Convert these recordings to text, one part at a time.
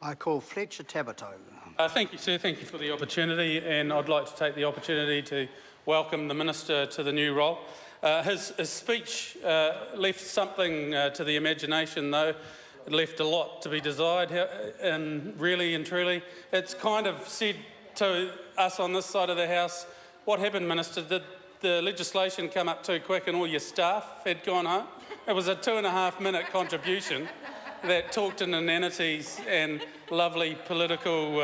I call Fletcher Tabato. Thank you, sir. Thank you for the opportunity, and I'd like to take the opportunity to welcome the Minister to the new role. His speech left something to the imagination, though. It left a lot to be desired, and really and truly. It's kind of said to us on this side of the House, what happened, Minister? Did the legislation come up too quick and all your staff had gone home? It was a 2.5-minute contribution that talked in inanities and lovely political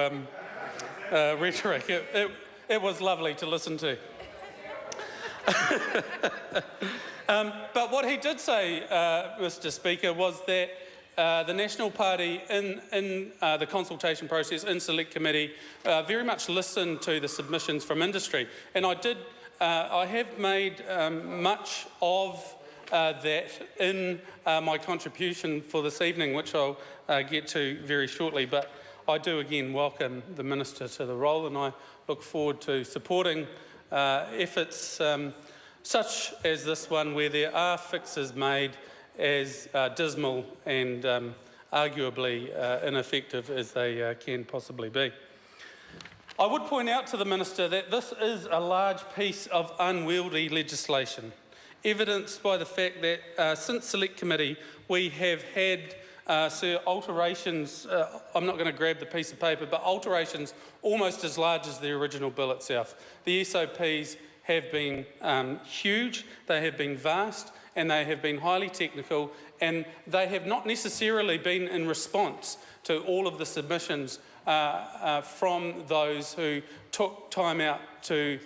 rhetoric. It was lovely to listen to. But what he did say, Mr. Speaker, was that the National Party in the consultation process in Select Committee very much listened to the submissions from industry. And I have made much of that in my contribution for this evening, which I'll get to very shortly. But I do again welcome the Minister to the role, and I look forward to supporting efforts such as this one, where there are fixes made as dismal and arguably ineffective as they can possibly be. I would point out to the Minister that this is a large piece of unwieldy legislation, evidenced by the fact that since Select Committee we have had alterations, I'm not going to grab the piece of paper, but alterations almost as large as the original bill itself. The SOPs have been huge, they have been vast, and they have been highly technical, and they have not necessarily been in response to all of the submissions from those who took time out to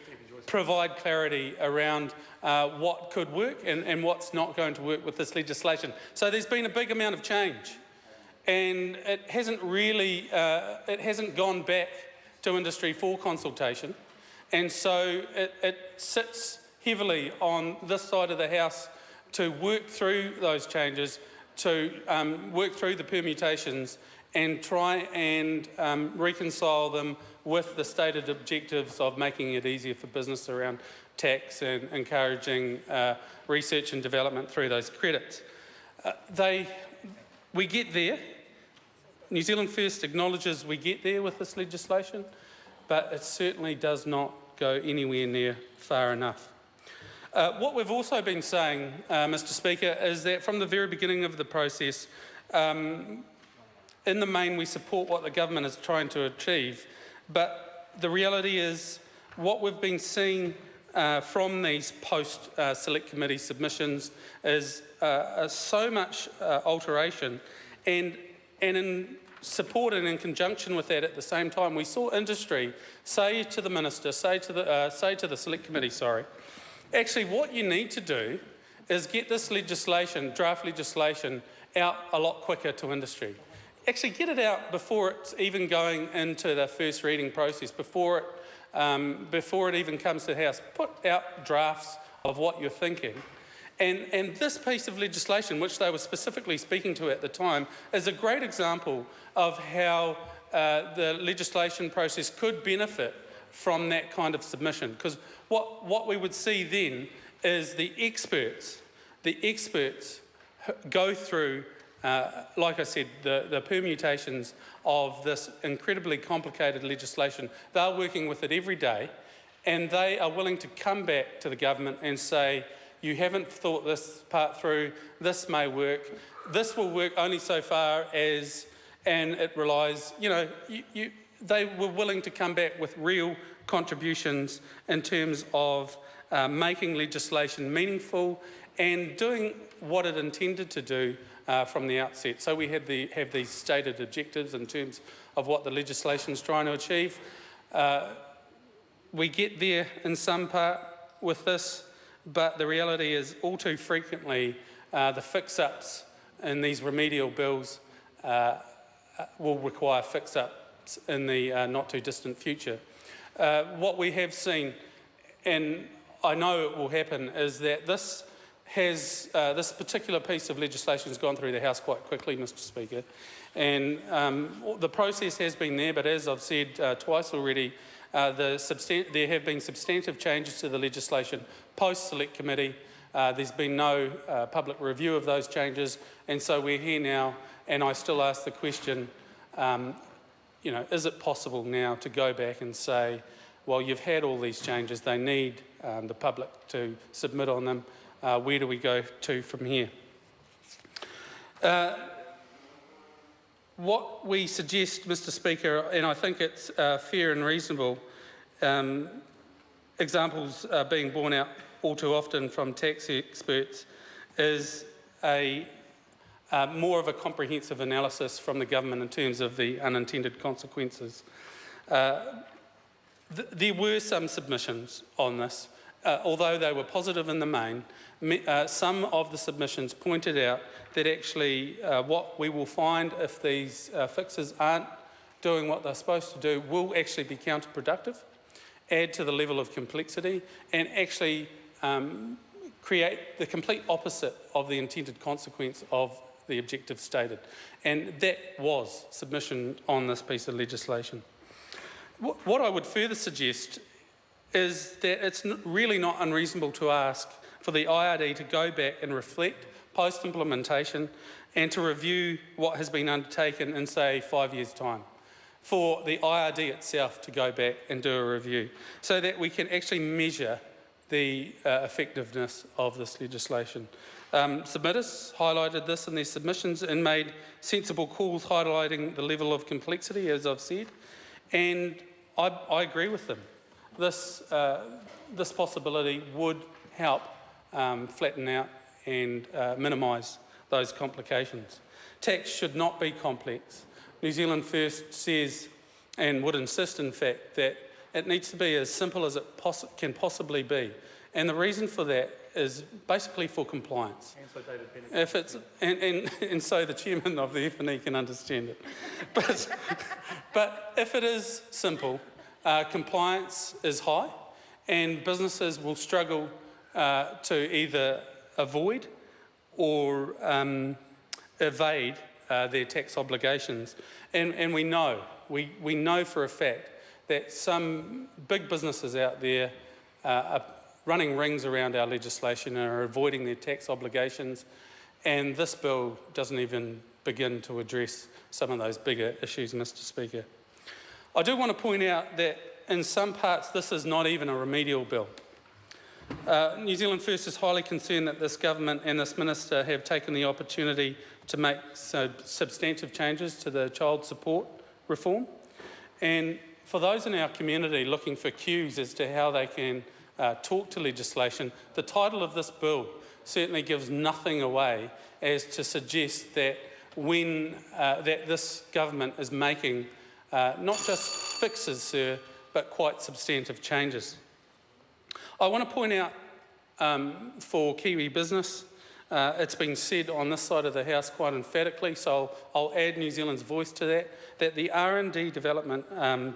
provide clarity around what could work and what's not going to work with this legislation. So there's been a big amount of change, and it hasn't really, it hasn't gone back to industry for consultation, and so it sits heavily on this side of the House to work through those changes, to work through the permutations and try and reconcile them with the stated objectives of making it easier for business around tax and encouraging research and development through those credits. We get there. New Zealand First acknowledges we get there with this legislation, but it certainly does not go anywhere near far enough. What we've also been saying, Mr. Speaker, is that from the very beginning of the process, in the main we support what the government is trying to achieve, but the reality is what we've been seeing from these post-Select Committee submissions is so much alteration, and in support and in conjunction with that at the same time, we saw industry say to the Minister, say to the Select Committee, actually what you need to do is get this legislation, draft legislation, out a lot quicker to industry. Actually get it out before it's even going into the first reading process, before it even comes to the House. Put out drafts of what you're thinking. And this piece of legislation, which they were specifically speaking to at the time, is a great example of how the legislation process could benefit from that kind of submission. Because what we would see then is the experts go through, like I said, the permutations of this incredibly complicated legislation. They're working with it every day, and they are willing to come back to the government and say, you haven't thought this part through, this may work, this will work only so far as, and it relies, they were willing to come back with real contributions in terms of making legislation meaningful and doing what it intended to do from the outset. So we have these stated objectives in terms of what the legislation is trying to achieve. We get there in some part with this, but the reality is all too frequently the fix-ups in these remedial bills will require fix-ups in the not too distant future. What we have seen, and I know it will happen, is that this particular piece of legislation has gone through the House quite quickly, Mr. Speaker, and the process has been there, but as I've said twice already, there have been substantive changes to the legislation post-Select Committee. There's been no public review of those changes, and so we're here now, and I still ask the question, you know, is it possible now to go back and say, well, you've had all these changes, they need the public to submit on them, where do we go to from here? What we suggest, Mr Speaker, and I think it's fair and reasonable, examples being borne out all too often from tax experts, is more of a comprehensive analysis from the government in terms of the unintended consequences. There were some submissions on this, although they were positive in the main. Some of the submissions pointed out that actually what we will find if these fixes aren't doing what they're supposed to do will actually be counterproductive, add to the level of complexity, and actually create the complete opposite of the intended consequence of the objective stated. And that was submission on this piece of legislation. What I would further suggest is that it's really not unreasonable to ask for the IRD to go back and reflect post-implementation and to review what has been undertaken in, say, 5 years' time. For the IRD itself to go back and do a review so that we can actually measure the effectiveness of this legislation. Submitters highlighted this in their submissions and made sensible calls highlighting the level of complexity, as I've said, and I agree with them. This possibility would help flatten out and minimise those complications. Tax should not be complex. New Zealand First says, and would insist in fact, that it needs to be as simple as it can possibly be. And the reason for that is basically for compliance. And so David Bennett. If it's, and so the chairman of the F&E can understand it. But if it is simple, compliance is high, and businesses will struggle to either avoid or evade their tax obligations. And we know for a fact that some big businesses out there are running rings around our legislation and are avoiding their tax obligations, and this bill doesn't even begin to address some of those bigger issues, Mr Speaker. I do want to point out that in some parts this is not even a remedial bill. New Zealand First is highly concerned that this government and this minister have taken the opportunity to make substantive changes to the child support reform. And for those in our community looking for cues as to how they can talk to legislation, the title of this bill certainly gives nothing away as to suggest that that this government is making not just fixes, sir, but quite substantive changes. I want to point out for Kiwi business, it's been said on this side of the House quite emphatically, so I'll add New Zealand's voice to that the R&D development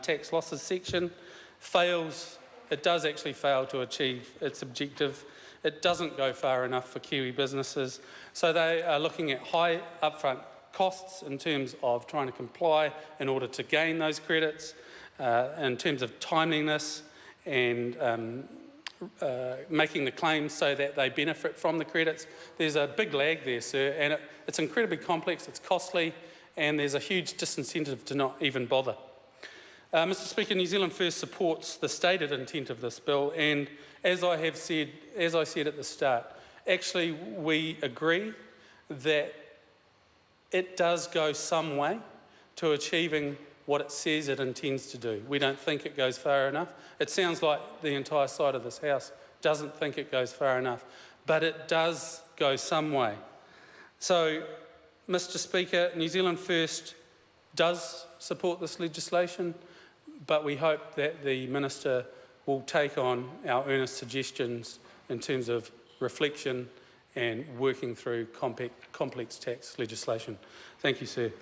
tax losses section fails. It does actually fail to achieve its objective. It doesn't go far enough for Kiwi businesses. So they are looking at high upfront costs in terms of trying to comply in order to gain those credits, in terms of timeliness and making the claims so that they benefit from the credits. There's a big lag there, sir, and it's incredibly complex, it's costly, and there's a huge disincentive to not even bother. Mr Speaker, New Zealand First supports the stated intent of this bill, and as I said at the start, actually we agree that it does go some way to achieving what it says it intends to do. We don't think it goes far enough. It sounds like the entire side of this House doesn't think it goes far enough, but it does go some way. So, Mr Speaker, New Zealand First does support this legislation, but we hope that the Minister will take on our earnest suggestions in terms of reflection and working through complex tax legislation. Thank you, sir.